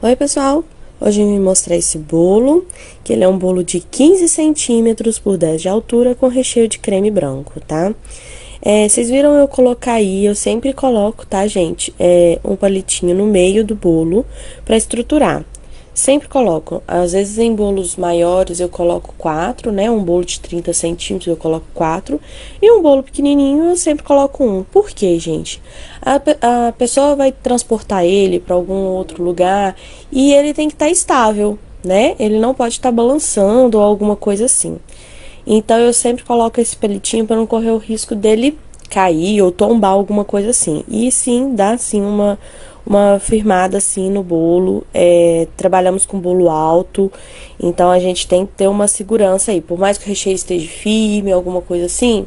Oi, pessoal! Hoje eu vim mostrar esse bolo, que ele é um bolo de 15 centímetros por 10 de altura com recheio de creme branco, tá? Vocês viram eu colocar aí, eu sempre coloco, tá, gente? Um palitinho no meio do bolo pra estruturar. Sempre coloco, às vezes em bolos maiores eu coloco 4, né? Um bolo de 30 centímetros eu coloco 4. E um bolo pequenininho eu sempre coloco 1. Por quê, gente? A pessoa vai transportar ele para algum outro lugar e ele tem que estar estável, né? Ele não pode estar balançando ou alguma coisa assim. Então eu sempre coloco esse palitinho para não correr o risco dele cair ou tombar alguma coisa assim. E sim, dá sim uma firmada assim no bolo. Trabalhamos com bolo alto, então a gente tem que ter uma segurança aí. Por mais que o recheio esteja firme, alguma coisa assim,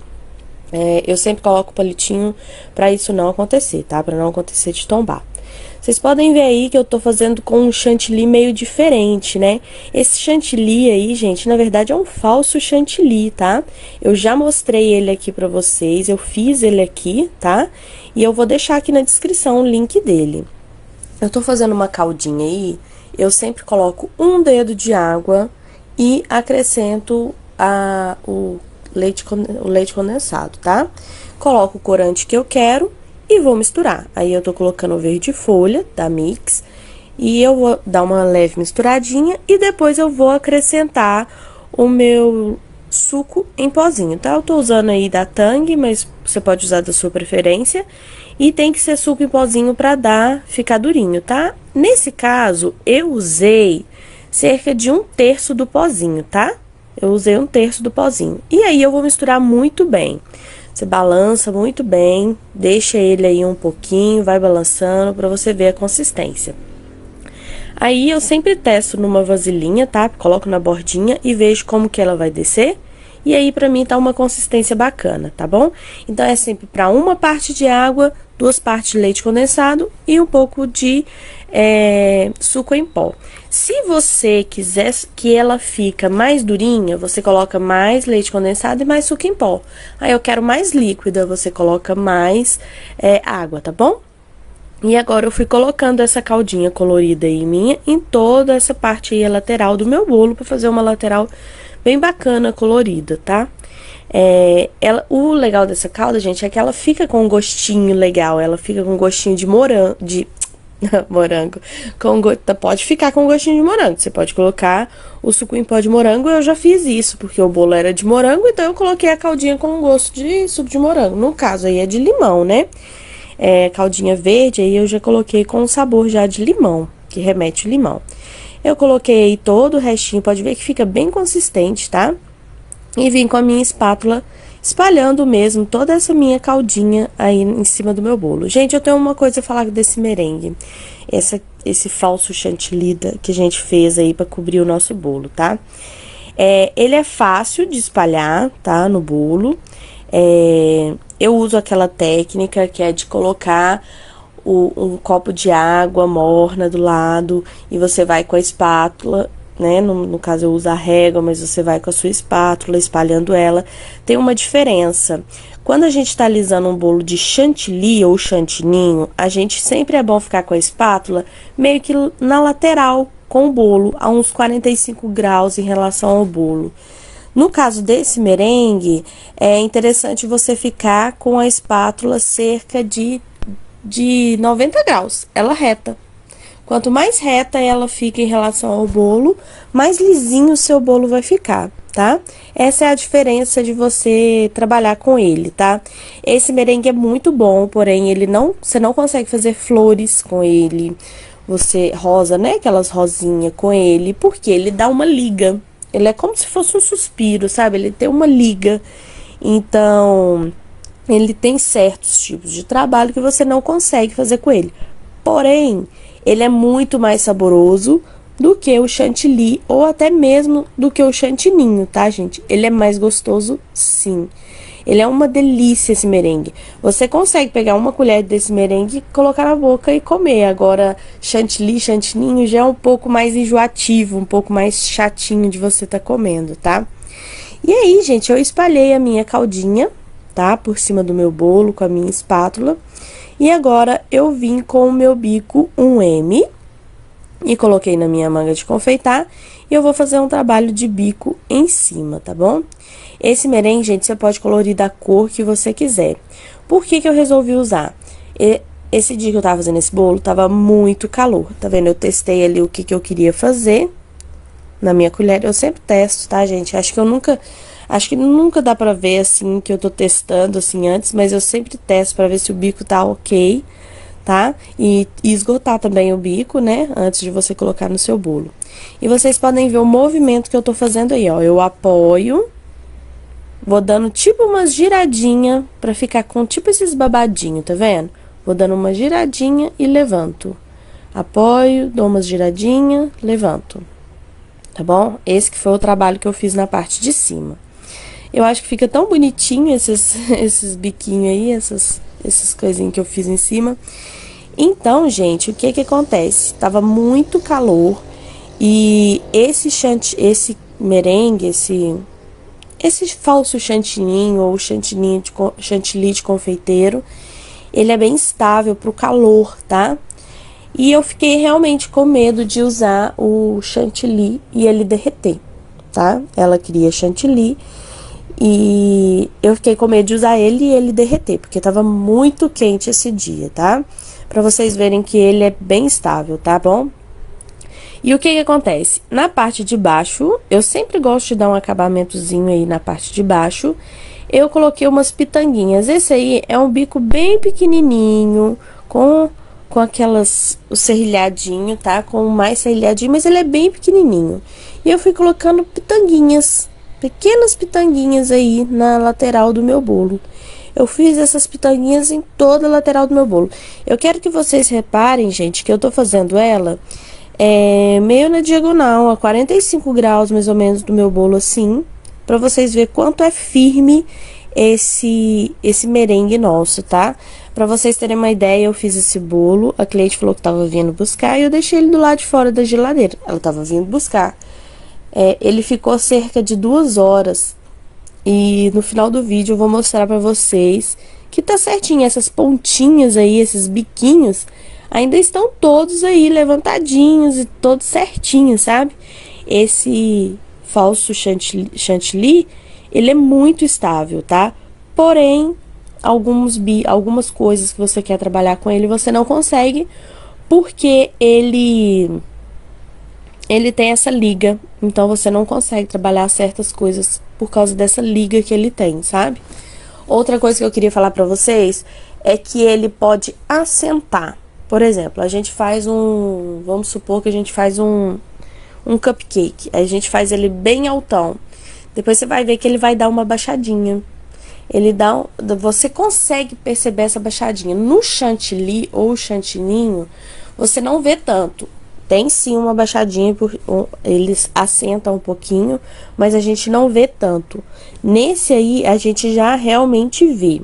eu sempre coloco o palitinho para isso não acontecer, tá? Para não acontecer de tombar. Vocês podem ver aí que eu tô fazendo com um chantilly meio diferente, né? Esse chantilly aí, gente, na verdade é um falso chantilly, tá? Eu já mostrei ele aqui pra vocês, eu fiz ele aqui, tá? E eu vou deixar aqui na descrição o link dele. Eu tô fazendo uma caldinha aí, eu sempre coloco um dedo de água e acrescento o leite condensado, tá? Coloco o corante que eu quero e vou misturar. Aí eu tô colocando o verde folha da Mix e eu vou dar uma leve misturadinha e depois eu vou acrescentar o meu suco em pozinho, tá? Eu tô usando aí da Tang, mas você pode usar da sua preferência. E tem que ser suco em pozinho pra ficar durinho, tá? Nesse caso, eu usei cerca de 1/3 do pozinho, tá? Eu usei 1/3 do pozinho. E aí eu vou misturar muito bem. Você balança muito bem, deixa ele aí um pouquinho, vai balançando pra você ver a consistência. Aí eu sempre testo numa vasilhinha, tá? Coloco na bordinha e vejo como que ela vai descer. E aí pra mim tá uma consistência bacana, tá bom? Então é sempre pra 1 parte de água, 2 partes de leite condensado e um pouco de suco em pó. Se você quiser que ela fica mais durinha, você coloca mais leite condensado e mais suco em pó. Aí eu quero mais líquida, você coloca mais água, tá bom? E agora eu fui colocando essa caldinha colorida aí minha em toda essa parte aí lateral do meu bolo pra fazer uma lateral bem bacana, colorida, tá? O legal dessa calda, gente, é que ela fica com um gostinho legal, ela fica com um gostinho de morango, morango, pode ficar com gostinho de morango, você pode colocar o suco em pó de morango, eu já fiz isso, porque o bolo era de morango, então eu coloquei a caldinha com gosto de suco de morango, no caso aí é de limão, né? Caldinha verde, aí eu já coloquei com sabor já de limão, que remete o limão. Eu coloquei aí todo o restinho, pode ver que fica bem consistente, tá? E vim com a minha espátula espalhando mesmo toda essa minha caldinha aí em cima do meu bolo. Gente, eu tenho uma coisa a falar desse merengue. Esse falso chantilly que a gente fez aí pra cobrir o nosso bolo, tá? Ele é fácil de espalhar, tá? No bolo. Eu uso aquela técnica que é de colocar um copo de água morna do lado e você vai com a espátula, né? No caso eu uso a régua, mas você vai com a sua espátula espalhando ela. Tem uma diferença. Quando a gente tá alisando um bolo de chantilly ou chantininho, a gente sempre é bom ficar com a espátula meio que na lateral com o bolo, a uns 45 graus em relação ao bolo. No caso desse merengue, é interessante você ficar com a espátula cerca de 90 graus, ela reta. Quanto mais reta ela fica em relação ao bolo, mais lisinho o seu bolo vai ficar, tá? Essa é a diferença de você trabalhar com ele, tá? Esse merengue é muito bom, porém você não consegue fazer flores com ele. Rosa, né? Aquelas rosinhas com ele, porque ele dá uma liga. Ele é como se fosse um suspiro, sabe? Ele tem uma liga. Então, ele tem certos tipos de trabalho que você não consegue fazer com ele. Porém, ele é muito mais saboroso do que o chantilly ou até mesmo do que o chantininho, tá, gente? Ele é mais gostoso, sim. Ele é uma delícia esse merengue. Você consegue pegar uma colher desse merengue, colocar na boca e comer. Agora, chantilly, chantininho já é um pouco mais enjoativo, um pouco mais chatinho de você tá comendo, tá? E aí, gente, eu espalhei a minha caldinha, tá? Por cima do meu bolo com a minha espátula. E agora eu vim com o meu bico 1M E coloquei na minha manga de confeitar. E eu vou fazer um trabalho de bico em cima, tá bom? Esse merengue, gente, você pode colorir da cor que você quiser. Por que que eu resolvi usar? Esse dia que eu tava fazendo esse bolo, tava muito calor, tá vendo? Eu testei ali o que que eu queria fazer na minha colher. Eu sempre testo, tá, gente? Acho que nunca dá pra ver, assim, que eu tô testando, assim, antes, mas eu sempre testo pra ver se o bico tá ok, tá? E esgotar também o bico, né? Antes de você colocar no seu bolo. E vocês podem ver o movimento que eu tô fazendo aí, ó. Eu apoio, vou dando tipo umas giradinhas pra ficar com tipo esses babadinhos, tá vendo? Vou dando uma giradinha e levanto. Apoio, dou umas giradinhas, levanto. Tá bom? Esse que foi o trabalho que eu fiz na parte de cima. Eu acho que fica tão bonitinho esses biquinhos aí, essas coisinhas que eu fiz em cima. Então, gente, o que que acontece? Tava muito calor e esse merengue, esse falso chantininho ou chantilly de confeiteiro, ele é bem estável pro calor, tá? E eu fiquei realmente com medo de usar o chantilly e ele derreter, tá? Ela queria chantilly e eu fiquei com medo de usar ele e ele derreter, porque tava muito quente esse dia, tá? Pra vocês verem que ele é bem estável, tá bom? E o que que acontece? Na parte de baixo, eu sempre gosto de dar um acabamentozinho aí na parte de baixo. Eu coloquei umas pitanguinhas. Esse aí é um bico bem pequenininho, com aquelas, o serrilhadinho, tá? Com mais serrilhadinho, mas ele é bem pequenininho. E eu fui colocando pitanguinhas, pequenas pitanguinhas aí na lateral do meu bolo. Eu fiz essas pitanguinhas em toda a lateral do meu bolo. Eu quero que vocês reparem, gente, que eu tô fazendo ela meio na diagonal, a 45 graus mais ou menos do meu bolo assim, pra vocês verem quanto é firme esse merengue nosso, tá? Pra vocês terem uma ideia, eu fiz esse bolo, a cliente falou que tava vindo buscar e eu deixei ele do lado de fora da geladeira. Ela tava vindo buscar. Ele ficou cerca de 2 horas e no final do vídeo eu vou mostrar pra vocês que tá certinho, essas pontinhas aí, esses biquinhos, ainda estão todos aí levantadinhos e todos certinhos, sabe? Esse falso chantilly, ele é muito estável, tá? Porém, algumas coisas que você quer trabalhar com ele, você não consegue, porque ele tem essa liga, então você não consegue trabalhar certas coisas por causa dessa liga que ele tem, sabe? Outra coisa que eu queria falar pra vocês é que ele pode assentar. Por exemplo, a gente faz vamos supor que a gente faz um cupcake, aí a gente faz ele bem altão. Depois você vai ver que ele vai dar uma baixadinha. Você consegue perceber essa baixadinha. No chantilly ou chantininho, você não vê tanto. Tem sim uma baixadinha, eles assentam um pouquinho, mas a gente não vê tanto. Nesse aí, a gente já realmente vê,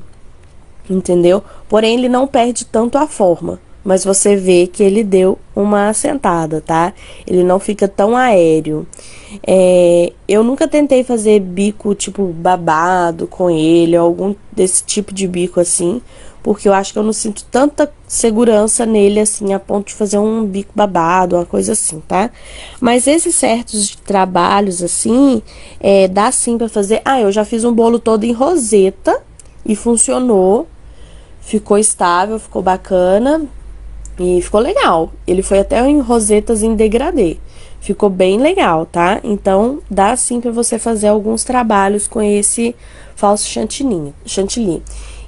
entendeu? Porém, ele não perde tanto a forma, mas você vê que ele deu uma assentada, tá? Ele não fica tão aéreo. Eu nunca tentei fazer bico tipo babado com ele, ou algum desse tipo de bico assim, porque eu acho que eu não sinto tanta segurança nele assim, a ponto de fazer um bico babado, uma coisa assim, tá? Mas esses certos trabalhos assim, dá sim pra fazer. Eu já fiz um bolo todo em roseta e funcionou, ficou estável, ficou bacana e ficou legal. Ele foi até em rosetas em degradê. Ficou bem legal, tá? Então, dá sim pra você fazer alguns trabalhos com esse falso chantilly.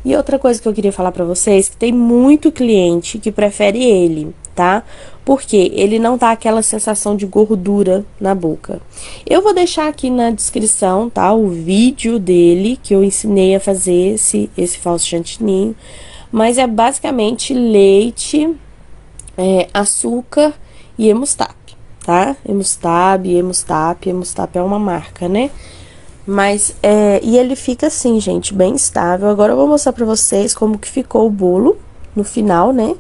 E outra coisa que eu queria falar pra vocês, que tem muito cliente que prefere ele, tá? Porque ele não dá aquela sensação de gordura na boca. Eu vou deixar aqui na descrição, tá? O vídeo dele, que eu ensinei a fazer esse falso chantilly. Mas é basicamente leite, açúcar e Emustap, tá? Emustap é uma marca, né? Mas, e ele fica assim, gente, bem estável. Agora eu vou mostrar pra vocês como que ficou o bolo no final, né?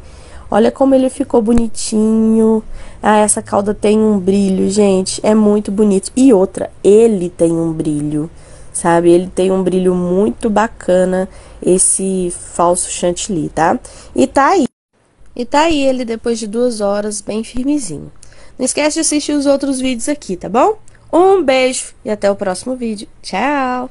Olha como ele ficou bonitinho. Essa calda tem um brilho, gente, é muito bonito. E outra, ele tem um brilho, sabe? Ele tem um brilho muito bacana, esse falso chantilly, tá? E tá aí ele depois de 2 horas, bem firmezinho. Não esquece de assistir os outros vídeos aqui, tá bom? Um beijo e até o próximo vídeo. Tchau!